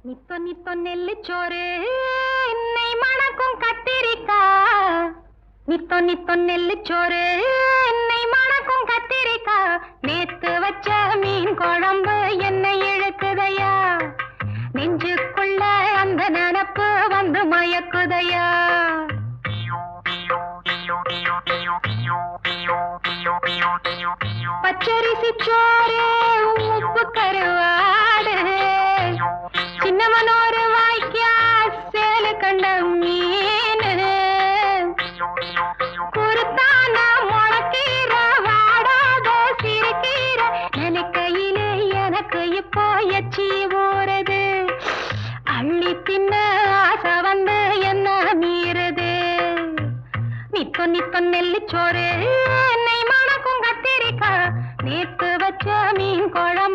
நித்தொ நித்தொ நெல்லுச்சோறு என்னை மணக்கும் கத்திரிக்கா. நித்தொ நித்தொ நெல்லுச்சோறு என்னை மணக்கும் கத்திரிக்கா. நேத்து வச்ச மீன் குழம்பு என்னை இழுக்குதையா. நெஞ்சுக்குள்ள அந்த நினப்பு வந்து மயக்குதையா. பச்சரிசி சோறு உப்பு கருவாடு சின்னமனோரு வாய்க்கா சேலு கண்ட மீன் குருத்தான முளக்கீர வாடாத சிறுகீர நினைக்கையிலே எனக்கு இப்போ எச்சி ஊறுது. அள்ளி தின்ன ஆசை வந்து என்ன மீறுது. நித்தொ நித்தொ நெல்லுச்சோறு என்னை மணக்கும் கத்திரிக்கா. நேத்து வச்ச மீன் குழம்பு